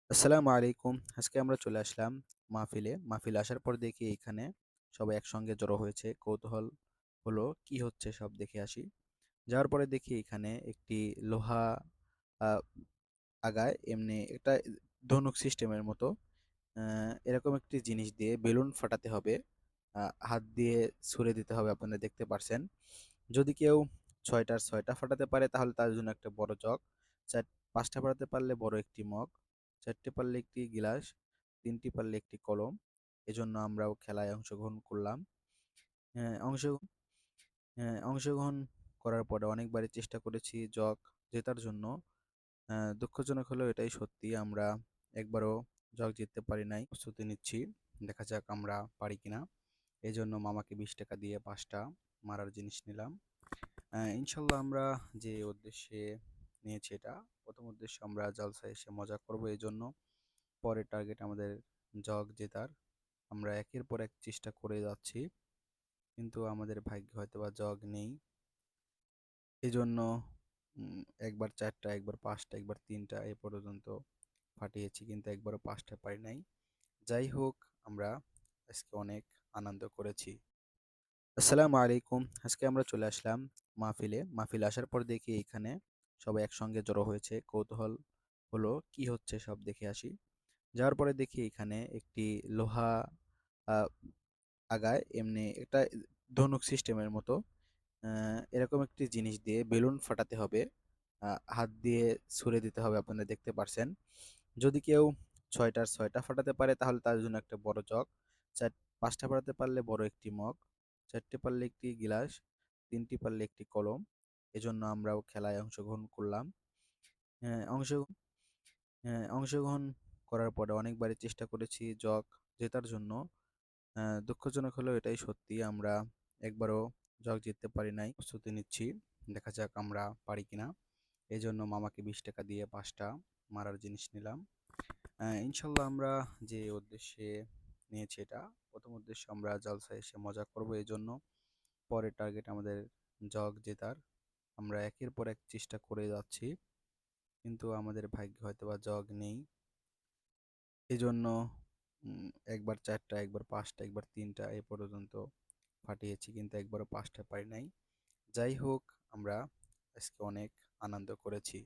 আসসালামু আলাইকুম। আজকে আমরা চলে আসলাম মাহফিলে। মাহফিলে আসার পর দেখি এখানে সবাই একসঙ্গে জড়ো হয়েছে। কৌতূহল হলো কি হচ্ছে সব দেখে আসি। যাওয়ার পরে দেখি এখানে একটি লোহা আ আগায় এমনি একটা ধনুক সিস্টেমের মতো এরকম একটি জিনিস দিয়ে বেলুন ফাটাতে হবে। হাত দিয়ে ছুড়ে দিতে হবে, আপনারা দেখতে পারছেন। যদি কেউ ৬ টার ৬ টা ফাটাতে পারে তাহলে তার জন্য একটা বড় জগ, ৫ টা ফাটাতে পারলে বড় একটি মগ, ৪ টে পারলে একটি গিলাস, ৩ টি পারলে একটি কলম। এজন্য আমরাও খেলায় অংশগ্রহণ করলাম। হ্যাঁ, অংশগ্রহণ করার পরে অনেকবারই চেষ্টা করেছি জগ জেতার জন্য। দুঃখজনক হলেও এটাই সত্যি, আমরা একবারও জগ জিততে পারি নাই। প্রস্তুতি নিচ্ছি, দেখা যাক আমরা পারি কিনা। এজন্য মামাকে ৳২০ দিয়ে ৫ টা মারার জিনিস নিলাম। ইনশাল্লাহ আমরা যে উদ্দেশ্যে নিয়েছি এটা, প্রথম উদ্দেশ্য আমরা জলসায় এসে মজা করব, এজন্য পরের টার্গেট আমাদের জগ জেতার। আমরা একের পর এক চেষ্টা করে যাচ্ছি, কিন্তু আমাদের ভাগ্যে হয়তোবা জগ নেই। এজন্য একবার ৪ টা, একবার ৫ টা, একবার ৩ টা এ পর্যন্ত ফাটিয়েছি, কিন্তু একবারও ৫ টা পারি নাই। যাই হোক, আমরা আজকে অনেক আনন্দ করেছি। আসসালামু আলাইকুম। আজকে আমরা চলে আসলাম মাহফিলে। মাহফিলে আসার পর দেখি এখানে সবাই একসঙ্গে জড়ো হয়েছে। কৌতূহল হলো কি হচ্ছে সব দেখে আসি। যাওয়ার পরে দেখি এখানে একটি লোহা আ আগায় এমনি একটা ধনুক সিস্টেমের মতো এরকম একটি জিনিস দিয়ে বেলুন ফাটাতে হবে। হাত দিয়ে ছুড়ে দিতে হবে, আপনারা দেখতে পারছেন। যদি কেউ ৬ টার ৬ টা ফাটাতে পারে তাহলে তার জন্য একটা বড় জগ, ৫ টা ফাটাতে পারলে বড় একটি মগ, ৪ টে পারলে একটি গিলাস, ৩ টি পারলে একটি কলম। এজন্য আমরাও খেলায় অংশগ্রহণ করলাম। হ্যাঁ, অংশগ্রহণ করার পরে অনেকবারই চেষ্টা করেছি জগ জেতার জন্য। দুঃখজনক হলেও এটাই সত্যি, আমরা একবারও জগ জিততে পারি নাই। প্রস্তুতি নিচ্ছি, দেখা যাক আমরা পারি কিনা। এজন্য মামাকে ৳২০ দিয়ে ৫ টা মারার জিনিস নিলাম। ইনশাল্লাহ আমরা যে উদ্দেশ্যে নিয়েছি এটা, প্রথম উদ্দেশ্য আমরা জলসায় এসে মজা করব, এজন্য পরের টার্গেট আমাদের জগ জেতার। আমরা একের পর এক চেষ্টা করে যাচ্ছি, কিন্তু আমাদের ভাগ্যে হয়তোবা জগ নেই। এজন্য একবার ৪ টা, একবার ৫ টা, একবার ৩ টা এ পর্যন্ত ফাটিয়েছি, কিন্তু একবারও ৫ টা পারি নাই। যাই হোক, আমরা আজকে অনেক আনন্দ করেছি।